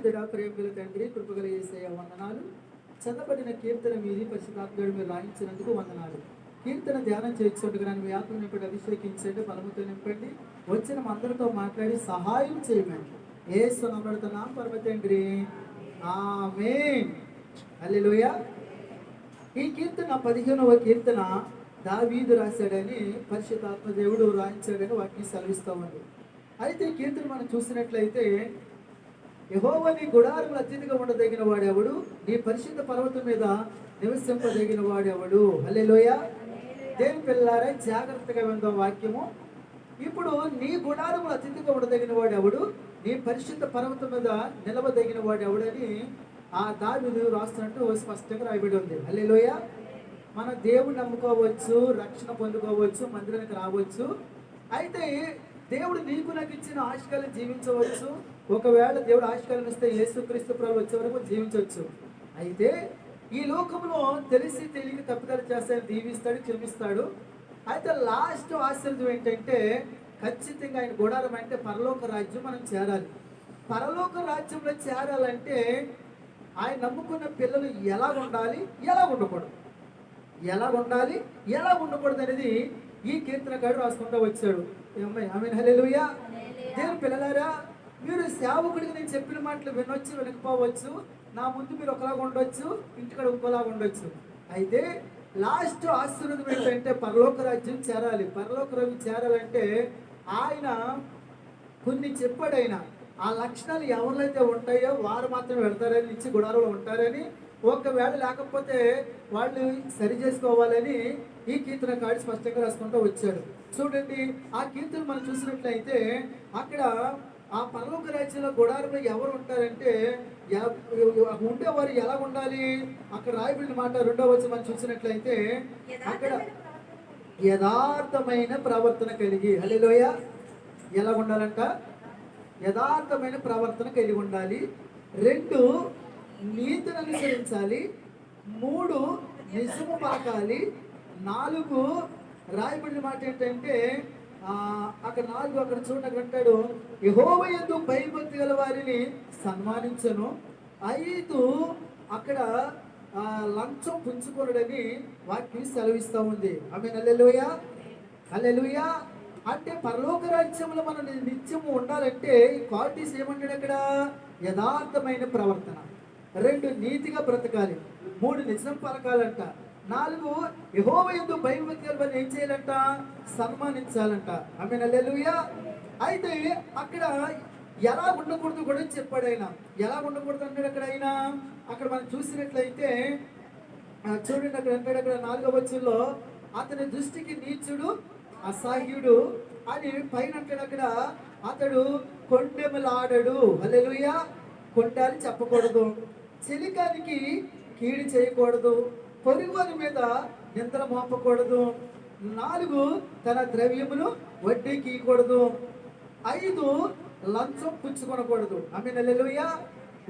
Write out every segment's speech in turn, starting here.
పరిశుద్ధుడా, ప్రేమగల తండ్రి, కృపగల యేసయ్య వందనాలు. చదవబడిన కీర్తన మీది పరిశుద్ధాత్ముడు మీరు రాయించినందుకు వందనాలు. కీర్తన ధ్యానం చేయించుకుంటుగా నన్ను మీ ఆత్మ నింపడి అభిషేకించండి, బలముతో నింపండి. వచ్చిన అందరితో మాట్లాడి సహాయం చేయమని యేసు నామమున పరమ తండ్రి, ఆమేన్. హల్లెలూయా. ఈ కీర్తన 15వ కీర్తన దావీదు రాశాడని పరిశుద్ధాత్మ దేవుడు రాయించాడని వాటిని సెలవిస్తూ ఉంది. అయితే ఈ కీర్తన మనం చూసినట్లయితే, యెహోవా నీ గుడారములు అతిథిగా ఉండదగిన వాడెవడు, నీ పరిశుద్ధ పర్వతం మీద నివసింపదగిన వాడెవడు. హల్లెలూయా. దేవుని పిల్లారా, జాగ్రత్తగా విందాం వాక్యము. ఇప్పుడు నీ గుడారములు అతిథిగా ఉండదగిన వాడెవడు, నీ పరిశుద్ధ పర్వతం మీద నిలవదగిన వాడెవడని ఆ దావీదు రాస్తున్నట్టు స్పష్టంగా రాయబడి ఉంది. హల్లెలూయా. మన దేవుడు నమ్ముకోవచ్చు, రక్షణ పొందుకోవచ్చు, మందిరానికి రావచ్చు. అయితే దేవుడు నీకు నాకు ఇచ్చిన ఆశకాలను జీవించవచ్చు. ఒకవేళ దేవుడు ఆశకాలను ఇస్తే యేసుక్రీస్తు ప్రభువు వచ్చే వరకు జీవించవచ్చు. అయితే ఈ లోకంలో తెలిసి తెలియక తప్పిదాలు చేస్తాడు, దీవిస్తాడు, క్షమిస్తాడు. అయితే లాస్ట్ ఆశీర్వాదం ఏంటంటే, ఖచ్చితంగా ఆయన గుడారం అంటే పరలోక రాజ్యం మనం చేరాలి. పరలోక రాజ్యంలో చేరాలంటే ఆయన నమ్ముకున్న పిల్లలు ఎలా ఉండాలి, ఎలా ఉండకూడదు, ఎలా ఉండాలి, ఎలా ఉండకూడదు అనేది ఈ కీర్తనకాడు రాసుకుంటూ వచ్చాడు. ఆమేన్, హల్లెలూయా. దేవుని పిల్లలారా, మీరు సేవకుడికి నేను చెప్పిన మాటలు వినొచ్చు, వినకపోవచ్చు. నా ముందు మీరు ఒకలాగా ఉండొచ్చు, ఇంటికాడ ఇంకోలాగా ఉండొచ్చు. అయితే లాస్ట్ ఆశీర్వాదం ఏంటంటే పరలోక రాజ్యం చేరాలి. పరలోక రాజ్యం చేరాలంటే ఆయన కొన్ని చెప్పాడు. ఆయన ఆ లక్షణాలు ఎవరిలో ఉంటాయో వారు మాత్రమే వెళ్తారని, ఇచ్చి గుడారంలో ఉంటారని, ఒకవేళ లేకపోతే వాళ్ళు సరి చేసుకోవాలని ఈ కీర్తనకాడు స్పష్టంగా రాసుకుంటూ వచ్చాడు. చూడండి, ఆ కీర్తన మనం చూసినట్లయితే అక్కడ ఆ పరలోక రాజ్యంలో గుడారంలో ఎవరు ఉంటారంటే ఉండేవారు ఎలా ఉండాలి. అక్కడ రాయబడిన మాట 2వ వచనం మనం చూసినట్లయితే అక్కడ యథార్థమైన ప్రవర్తన కలిగి. హల్లెలూయా. ఎలా ఉండాలంట? యథార్థమైన ప్రవర్తన కలిగి ఉండాలి. 2 నీతిని అనుసరించాలి. 3 నిజము పలకాలి. 4 రాయబడిన మాట ఏంటంటే అక్కడ 4 అక్కడ చూడండి, అక్కడ అంటాడు యెహోవా యందు భయభక్తి గల వారిని సన్మానించను. 5 అక్కడ లంచం పుంజుకొనడని వాక్యం సెలవిస్తూ ఉంది. ఆమేన్, హల్లెలూయా. హల్లెలూయా. అంటే పరలోక రాజ్యంలో మనం నిత్యము ఉండాలంటే క్వాలిటీస్ ఏమంటాడు అక్కడ? యథార్థమైన ప్రవర్తన. 2 నీతిగా బ్రతకాలి. 3 నిజం పలకాలంట. 4 యెహోవా యందు భయభక్తి గల వారిని ఏం చేయాలంట? సన్మానించాలంట. ఆమేన్, హల్లెలూయా. అయితే అక్కడ ఎలా ఉండకూడదు కూడా చెప్పాడు ఆయన. ఎలా ఉండకూడదు అంటాడు అక్కడ ఆయన. అక్కడ మనం చూసినట్లయితే చూడండి, అక్కడ అంటాడు, అక్కడ 4వ వచనంలో అతని దృష్టికి నీచుడు, అసహ్యుడు అని పైన అంటాడు. అక్కడ అతడు కొండెములాడడు. హల్లెలూయా. కొండాలి చెప్పకూడదు, చెలికానికి కీడు చేయకూడదు, పొరుగువారి మీద నిందన మోపకూడదు. 4 తన ద్రవ్యములు వడ్డీకి ఇవ్వకూడదు. 5 లంచం పుచ్చుకొనకూడదు. ఆమేన్, హల్లెలూయా.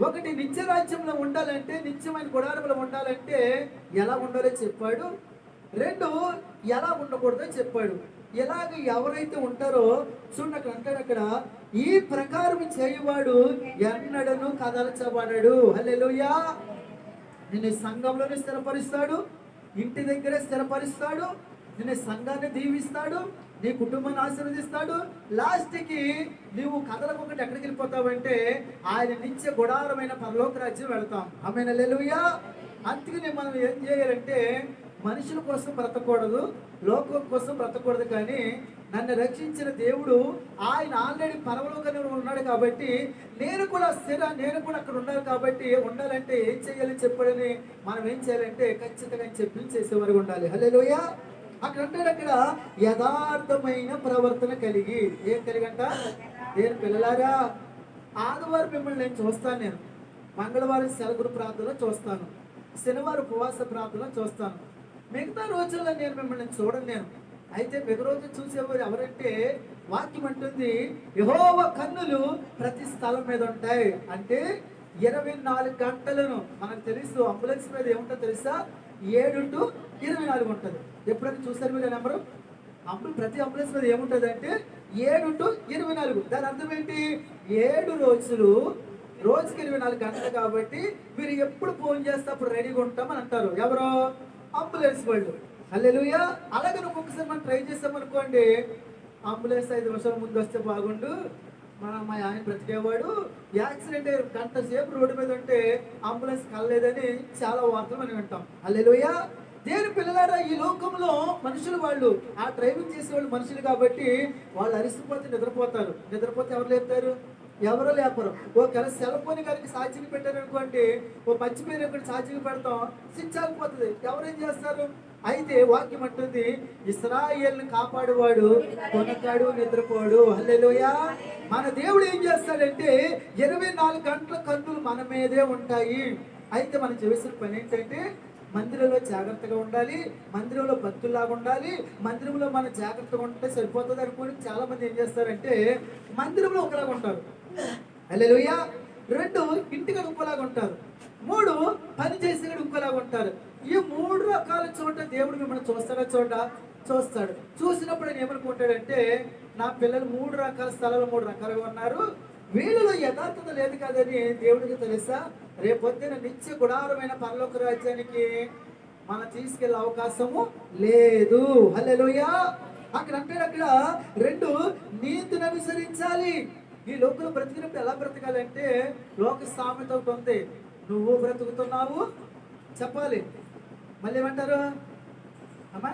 1 నిత్య రాజ్యంలో ఉండాలంటే, నిత్యమైన గుడారంలో ఉండాలంటే ఎలా ఉండాలో చెప్పాడు. 2 ఎలా ఉండకూడదో చెప్పాడు. ఎలాగ ఎవరైతే ఉంటారో చూడండి, అక్కడ అంటాడు, అక్కడ ఈ ప్రకారం చేయవాడు ఎన్నడను కదల్చబడడు. హల్లెలూయా. నిన్ను సంఘంలోనే స్థిరపరుస్తాడు, ఇంటి దగ్గరే స్థిరపరుస్తాడు, నిన్ను సంఘాన్ని దీవిస్తాడు, నీ కుటుంబాన్ని ఆశీర్వదిస్తాడు. లాస్ట్కి నువ్వు కదలకొకటి ఎక్కడికి వెళ్ళిపోతావంటే ఆయన నిత్య గుడారమైన పరలోక రాజ్యం వెళ్తాం. ఆమేన్, హల్లెలూయా. అందుకని మనం ఏం చేయాలంటే మనుషుల కోసం బ్రతకూడదు, లోకం కోసం బ్రతకూడదు. కానీ నన్ను రక్షించిన దేవుడు ఆయన ఆల్రెడీ పరలోకంలో ఉన్నాడు కాబట్టి నేను కూడా అక్కడ ఉండాలి. కాబట్టి ఉండాలంటే ఏం చేయాలని చెప్పాడని మనం ఏం చేయాలంటే ఖచ్చితంగా చెప్పి చేసేవారు ఉండాలి. హల్లెలూయా. అక్కడ అంటాడు, అక్కడ యథార్థమైన ప్రవర్తన కలిగి. ఏం కలిగంట? నేను పిల్లలారా, ఆదివారం మిమ్మల్ని నేను చూస్తాను. నేను మంగళవారం సెలవుల ప్రార్థనలో చూస్తాను, శనివారం ఉపవాస ప్రార్థనలో చూస్తాను. మిగతా రోజుల్లో నేను మిమ్మల్ని చూడను. నేను అయితే మిగతా రోజు చూసేవారు ఎవరంటే వాక్యం అంటుంది యెహోవా కన్నులు ప్రతి స్థలం మీద ఉంటాయి. అంటే 24 గంటలను మనకు తెలుసు. అంబులెన్స్ మీద ఏముంటుందో తెలుసా? 7 to 24 ఉంటుంది. ఎప్పుడైనా చూసారు మీరు నెంబరు? ప్రతి అంబులెన్స్ మీద ఏముంటుంది అంటే 7 to 24. దాని అర్థం ఏంటి? 7 రోజులు, రోజుకి 24 గంటలు కాబట్టి మీరు ఎప్పుడు ఫోన్ చేస్తే అప్పుడు రెడీగా ఉంటామని అంటారు. ఎవరో అంబులెన్స్ వాళ్ళు. హల్లెలూయా. అలాగే నువ్వు ఒకసారి మనం ట్రై చేస్తామనుకోండి, అంబులెన్స్ 5 నిమిషాల ముందు వస్తే బాగుండు, మా ఆయన బ్రతికేవాడు, యాక్సిడెంట్ గంట సేపు రోడ్డు మీద ఉంటే అంబులెన్స్ కలలేదని చాలా వార్తలు మనం వింటాం. హల్లెలూయా. దేని పిల్లలారా, ఈ లోకంలో మనుషులు వాళ్ళు ఆ డ్రైవింగ్ చేసేవాళ్ళు మనుషులు కాబట్టి వాళ్ళు అరిసిపోతే నిద్రపోతారు. నిద్రపోతే ఎవరు లేపుతారు? ఎవరో లేపరు. ఒకవేళ సెల్ ఫోన్ కనుక ఛార్జింగ్ పెట్టారు అనుకోండి, ఓ మంచి పేరు ఒకటి ఛార్జింగ్ పెడతాం, స్విచ్ ఆగిపోతుంది. ఎవరేం చేస్తారు? అయితే వాక్యం అంటుంది, ఇశ్రాయేలుని కాపాడువాడు కొనకాడు నిద్రపోడు. హల్లెలూయా. మన దేవుడు ఏం చేస్తాడంటే 24 గంటల కన్నులు మన మీదే ఉంటాయి. అయితే మనం చేసిన పని ఏంటంటే మందిరంలో జాగ్రత్తగా ఉండాలి, మందిరంలో భక్తుల్లాగా ఉండాలి. మందిరంలో మనం జాగ్రత్తగా ఉంటే సరిపోతుంది అనుకోని చాలా మంది ఏం చేస్తారంటే మందిరంలో ఒకలాగా ఉంటారు. హల్లెలూయా. 2 ఇంటికి ఇంకోలాగా ఉంటారు. 3 పని చేసేవాడు ఇంకోలాగా ఉంటారు. ఈ 3 రకాల చోట దేవుడు మిమ్మల్ని చూస్తాడు. చూసినప్పుడు ఆయన ఏమనుకుంటాడంటే నా పిల్లలు 3 రకాల స్థలాలు 3 రకాలుగా ఉన్నారు, వీళ్ళలో యథార్థత లేదు కదని దేవుడికి తెలుసా, రేపొద్దున నిత్య గుడారమైన పరలోక రాజ్యానికి మనం తీసుకెళ్లే అవకాశము లేదు. హల్లెలూయా. అక్కడ 2 నీతిని అనుసరించాలి. ఈ లోకంలో బ్రతికినప్పుడు ఎలా బ్రతకాలంటే లోక సామెత ఒకటి ఉంది, నువ్వు బ్రతుకుతున్నావు చెప్పాలి, మళ్ళీ ఏమంటారు అమ్మా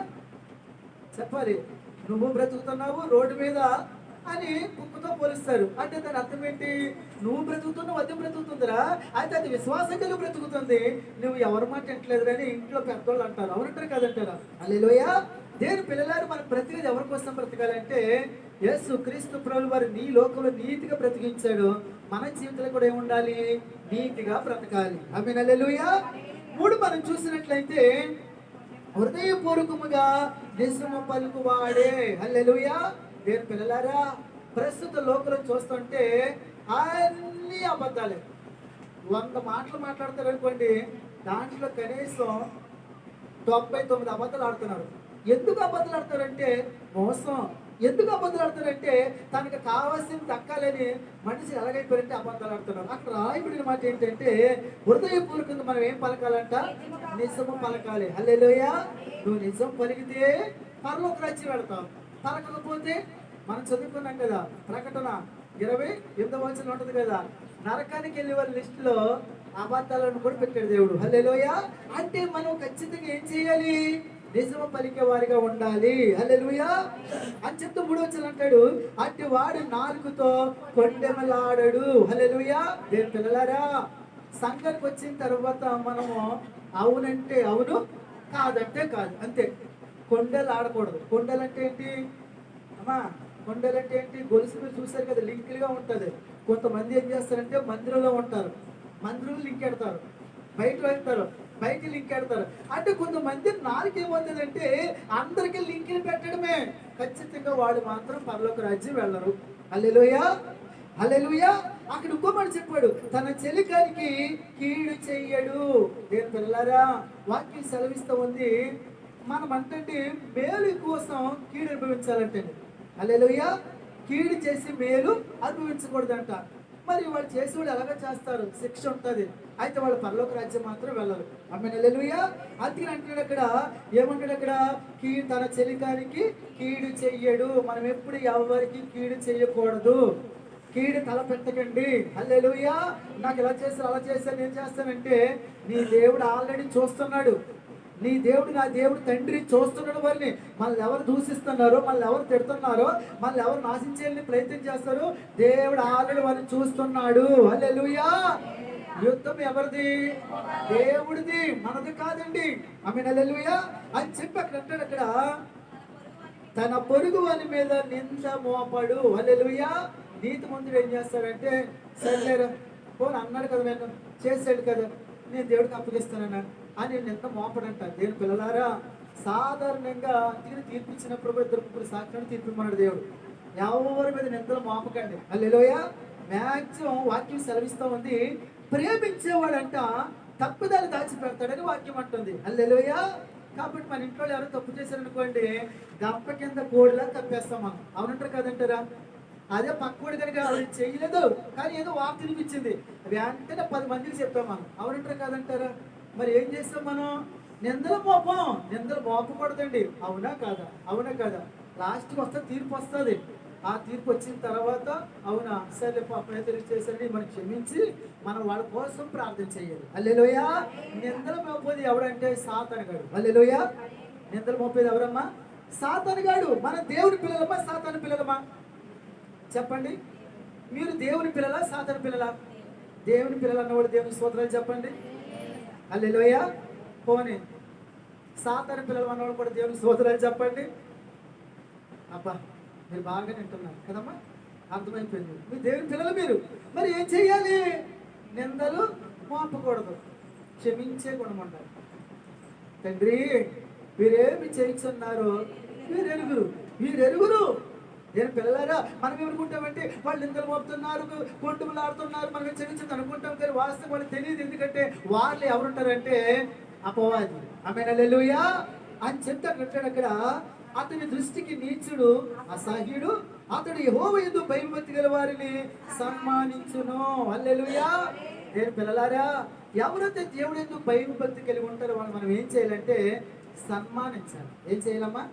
చెప్పాలి, నువ్వు బ్రతుకుతున్నావు రోడ్డు మీద అని కుక్కతో పోలిస్తారు. అంటే దాని అర్థం ఏంటి? నువ్వు బ్రతుకుతున్నావు, అది బ్రతుకుతుందిరా, అయితే అది విశ్వాసం కలిగి బ్రతుకుతుంది, నువ్వు ఎవరి మాట ఎంటలేదు అని ఇంట్లో పెద్దోళ్ళు అంటారు. అవునంటారు కదంటారా? హల్లెలూయా. దేని పిల్లలారు మనం ప్రతిదీ ఎవరి కోసం బ్రతకాలంటే యేసు క్రీస్తు ప్రభువు వారు నీ లోకంలో నీతిగా బ్రతికించాడు. మన జీవితంలో కూడా ఏముండాలి? నీతిగా బ్రతకాలి. ఆమేన్. హల్లెలూయా. 3 మనం చూసినట్లయితే హృదయపూర్వకముగా నిజము పలుకువాడే. హల్లెలూయా. దేని పిల్లలారా, ప్రస్తుత లోకంలో చూస్తుంటే అన్ని అబద్ధాలే. 100 మాటలు మాట్లాడతారు అనుకోండి, దాంట్లో కనీసం 99 అబద్ధాలు ఆడుతున్నారు. ఎందుకు అబద్ధాలు ఆడతారంటే మోసం. ఎందుకు అబద్ధాలు ఆడతారంటే తనకు కావాల్సింది దక్కాలని మనిషి ఎలాగైపోయారంటే అబద్ధాలు ఆడుతున్నారు. అక్కడ రాయబడిన మాట ఏంటంటే హృదయపూర్వకంగా మనం ఏం పలకాలంట? నిజము పలకాలి. హల్లెలూయా. నువ్వు నిజం పలికితే పరలోక రాజ్యం వెళ్తావు, పలకకపోతే మనం చదువుకున్నాం కదా, ప్రకటన 28వ ఉంటుంది కదా, నరకానికి వెళ్ళే వాళ్ళ లిస్టులో అబద్ధాలను కూడా పెట్టాడు దేవుడు. హల్లెలూయా. అంటే మనం ఖచ్చితంగా ఏం చేయాలి? నిజము పలికే వారిగా ఉండాలి. హల్లెలూయా. అని చెప్తూ 3వ అంటాడు, అట్టి వాడు నాలుకతో కొండెమలాడడు. హల్లెలూయా. దేని పిల్లలారా, సంఘానికి వచ్చిన తర్వాత మనము అవునంటే అవును, కాదంటే కాదు, అంతే. కొండలు ఆడకూడదు. కొండలు అంటే ఏంటి అమ్మా? కొండలు అంటే ఏంటి? గొలుసు మీరు చూసారు కదా, లింకులుగా ఉంటుంది. కొంతమంది ఏం చేస్తారంటే మందిరంలో ఉంటారు, మందిరంలో లింక్ ఎడతారు, బయట వెళ్తారు, బయట లింక్ ఎడతారు. అంటే కొంతమంది నాలుగేమవుతుందంటే అందరికీ లింకులు పెట్టడమే. ఖచ్చితంగా వాడు మాత్రం పరలోక రాజ్యం వెళ్ళరు. హల్లెలూయా. హల్లెలూయా. అక్కడ ఇంకో మాట చెప్పాడు, తన చెలికానికి కీడు చెయ్యడు. దేని పిల్లలారా, వాక్యం సెలవిస్తూ ఉంది, మనం అంటే మేలు కోసం కీడు అనుభవించాలంటే. హల్లెలూయా. కీడు చేసి మేలు అనుభవించకూడదంట. మరి వాళ్ళు చేసేవాళ్ళు ఎలాగ చేస్తారు? శిక్ష ఉంటుంది. అయితే వాళ్ళు పరలోక రాజ్యం మాత్రం వెళ్ళరు. ఆమేన్. హల్లెలూయా. అందుకని అంటున్నాడు అక్కడ, ఏమంటాడు అక్కడ? తన చెలికానికి కీడు చెయ్యడు. మనం ఎప్పుడు ఎవరికి కీడు చెయ్యకూడదు. కీడు తల పెట్టకండి. హల్లెలూయా. నాకు ఇలా చేస్తారు, అలా చేస్తారు, నేను చేస్తానంటే నీ దేవుడు ఆల్రెడీ చూస్తున్నాడు. నీ దేవుడు, నా దేవుడు తండ్రి చూస్తున్నాడు. వారిని మనల్ని ఎవరు దూషిస్తున్నారో, మనల్ని ఎవరు తిడుతున్నారో, మనల్ని ఎవరు నాశించేయాలని ప్రయత్నం చేస్తారో దేవుడు ఆల్రెడీ వారిని చూస్తున్నాడు. హల్లెలూయా. యుద్ధం ఎవరిది? దేవుడిది, మనది కాదండి. ఆమేన్. హల్లెలూయా. అని చెప్పి అక్కడ అంటాడు, అక్కడ తన పొరుగు వాని మీద నింద మోపడు. హల్లెలూయా. నీతి మంత్రుడు ఏం చేస్తాడంటే, సరేలేరా పోను అన్నాడు కదా, నేను చేసాడు కదా, నేను దేవుడికి అప్పగిస్తానన్నా అని నింద మోపడంట. దేని పిల్లలారా, సాధారణంగా తీరు తీర్పిచ్చినప్పుడు కూడా 2 సాక్షులను తీర్పిమన్నాడు దేవుడు. ఎవరి మీద నిందలు మోపకండి. హల్లెలూయా. మ్యాక్సిమం వాక్యం సెలవిస్తూ ఉంది, ప్రేమించేవాడంట తప్పుదాలు దాచిపెడతాడని వాక్యం అంటుంది. హల్లెలూయా. కాబట్టి మన ఇంట్లో ఎవరు తప్పు చేశారనుకోండి, గంప కింద కోడిలా తప్పేస్తాం మనం. అవునంటారు కదంటారా? అదే పక్కవాడు కనుక ఆవిడ చేయలేదు, కానీ ఏదో వార్త వినిపించింది, వెంటనే 10 మందికి చెప్పాం మనం. అవునంటారా కాదంటారా? మరి ఏం చేస్తాం మనం? నిందలు మోపం. నిందలు మోపకూడదండి. అవునా కాదా? అవునా కాదా? లాస్ట్కి వస్తే తీర్పు వస్తుంది. ఆ తీర్పు వచ్చిన తర్వాత అవునా సరే పాపం ఏదో చేసండి మనం క్షమించి మనం వాళ్ళ కోసం ప్రార్థన చేయాలి. హల్లెలూయా. నిందలు మోపేది ఎవడంటే సాతానుగాడు. హల్లెలూయా. నిందలు మోపేది ఎవరమ్మా? సాతానుగాడు. మన దేవుని పిల్లలమా సాతాను పిల్లలమా? చెప్పండి. మీరు దేవుని పిల్లలా సాతాను పిల్లలా? దేవుని పిల్లలు అన్నవాడు దేవుని స్తోత్రాలు చెప్పండి. హల్లెలూయా. పోనీ సాతాను పిల్లలు అన్నవాడు కూడా దేవుని స్తోత్రాలు చెప్పండి. అబ్బా మీరు బాగా వింటున్నారు కదమ్మా, అర్థమైపోయింది. మీ దేవుని పిల్లలు మీరు. మరి ఏం చెయ్యాలి? నిందలు మోపకూడదు, క్షమించే గుణం ఉండాలి. తండ్రి మీరేమి చేయించున్నారో వీరెరుగురు. నేను పిల్లలారా మనం ఏమనుకుంటామంటే వాళ్ళు నిందలు మోపుతున్నారు, కొంటుములాడుతున్నారు, మనం క్షమించదు అనుకుంటాం, కానీ వాస్తవం వాళ్ళకి తెలియదు. ఎందుకంటే వాళ్ళు ఎవరుంటారంటే అపవాది. ఆమేన్ హల్లెలూయా అని చెప్తాడు అక్కడ. అతని దృష్టికి నీచుడు, అసహ్యుడు, అతడు యెహోవా యందు భయభక్తి గల వారిని సన్మానించును. హల్లెలూయా. నేను పిల్లలారా ఎవరైతే దేవుడు యందు భయభక్తి కలిగి ఉంటారో వాళ్ళు మనం ఏం చేయాలంటే సన్మానించాలి. ఏం చేయాలమ్మా?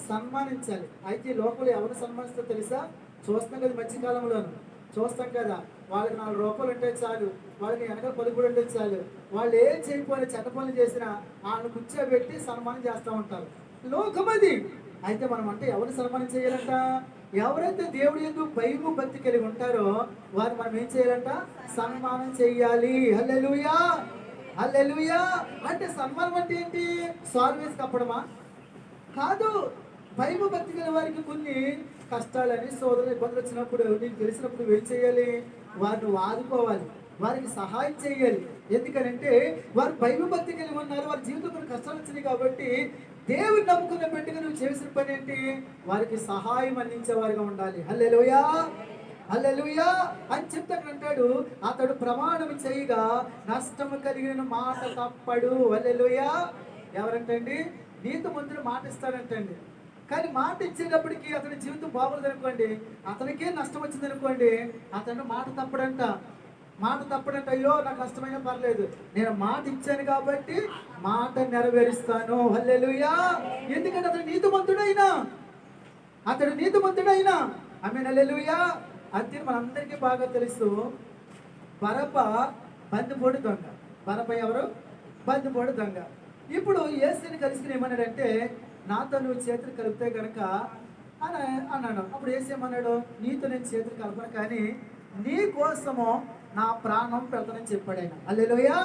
సన్మానించాలి. అయితే లోపల ఎవరు సన్మానిస్తారో తెలుసా? చూస్తాం కదా, మధ్యకాలంలోను చూస్తాం కదా, వాళ్ళకి 4 రూపాయలు ఉంటే చాలు, వాళ్ళకి వెనక పలుకుడు ఉంటే చాలు, వాళ్ళు ఏం చేయకపోయినా చెడ్డ పనులు చేసినా వాళ్ళని కూర్చోబెట్టి సన్మానం చేస్తూ ఉంటారు. లోకం అది. అయితే మనం అంటే ఎవరిని సన్మానం చేయాలంట? ఎవరైతే దేవుడి యందు భయము భక్తి కలిగి ఉంటారో వారు మనం ఏం చేయాలంట? సన్మానం చేయాలి. హల్లెలూయా. హల్లెలూయా. అంటే సన్మానం అంటే ఏంటి? సాల్వ్ వేసి కప్పడమా? కాదు. భయము భక్తి గల వారికి కొన్ని కష్టాలని సోదరులు ఇబ్బందులు వచ్చినప్పుడు నీకు తెలిసినప్పుడు ఏం చేయాలి? వారిని ఆదుకోవాలి, వారికి సహాయం చేయాలి. ఎందుకనంటే వారు భయభక్తి కలిగి ఉన్నారు, వారి జీవితంలో కొన్ని కష్టాలు వచ్చినాయి కాబట్టి దేవుని నమ్ముకున్న బిడ్డగా నువ్వు చేసిన పని ఏంటి? వారికి సహాయం అందించేవారిగా ఉండాలి. హల్లెలూయా. హల్లెలూయా అని చెప్తాడు. అతడు ప్రమాణం చేయగా నష్టము కలిగిన మాట తప్పడు. హల్లెలూయా. ఎవరంటండి? నీతిమంతుడు మాట ఇస్తాడంటండి, కానీ మాట ఇచ్చేటప్పటికి అతని జీవితం బాగోలేదు అనుకోండి, అతనికే నష్టం వచ్చింది అనుకోండి, అతను మాట తప్పడంట. అయ్యో నాకు నష్టమైనా పర్లేదు, నేను మాట ఇచ్చాను కాబట్టి మాట నెరవేరుస్తాను. హల్లెలూయా. ఎందుకంటే అతడు నీతిమంతుడైనా. ఆమేన్ హల్లెలూయా. అది మనందరికీ బాగా తెలుసు. బరబ్బ బందిపోటు దొంగ. బరబ్బ ఎవరు? బందిపోటు దొంగ. ఇప్పుడు యేసుని కలిసి ఏమన్నాడంటే నాతో నువ్వు చేతులు కలిపితే కనుక అని అన్నాడు. అప్పుడు యేసు ఏమన్నాడు? నీతో నేను చేతులు కలపను, కానీ నీ కోసము నా ప్రాణం పెడతానని చెప్పాడు ఆయన. హల్లెలూయా.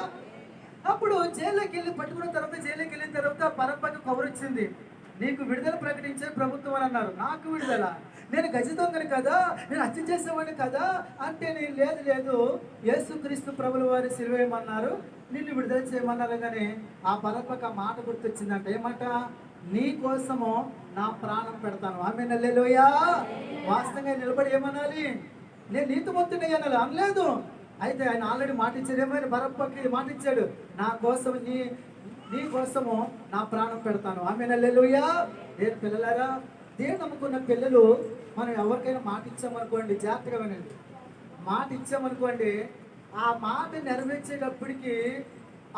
అప్పుడు జైల్లోకి వెళ్ళిన తర్వాత బరబ్బకి కబురు వచ్చింది, నీకు విడుదల ప్రకటించే ప్రభుత్వం అని అన్నారు. నాకు విడుదల? నేను గజ దొంగని కదా, నేను హత్య చేసేవాడిని కదా అంటే నేను లేదు యేసుక్రీస్తు ప్రభుల వారి సిలువేయమన్నారు, నిన్ను విడుదల చేయమన్నారు. కానీ ఆ బరబ్బకి ఆ మాట గుర్తొచ్చిందంట. ఏమాట? నీ కోసము నా ప్రాణం పెడతాను. ఆమేన్ హల్లెలూయా. వాస్తవంగా నిలబడి ఏమనాలి? నేను నీతిమంతుడే అనాలి, అనలేదు. అయితే ఆయన ఆల్రెడీ మాట ఇచ్చాడు. ఏమైనా బరబ్బకి మాట ఇచ్చాడు, నా కోసం నీ కోసము నా ప్రాణం పెడతాను. ఆమేన్ హల్లెలూయా. నేను పిల్లలారా దేవుడు నమ్ముకున్న పిల్లలు మనం ఎవరికైనా మాట ఇచ్చామనుకోండి, జాగ్రత్తగా వినండి. మాట ఇచ్చామనుకోండి, ఆ మాట నెరవేర్చేటప్పటికి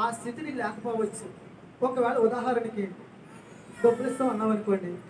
ఆ స్థితిని లేకపోవచ్చు. ఒకవేళ ఉదాహరణకి డబ్బులు ఇస్తాం అన్నాం అనుకోండి,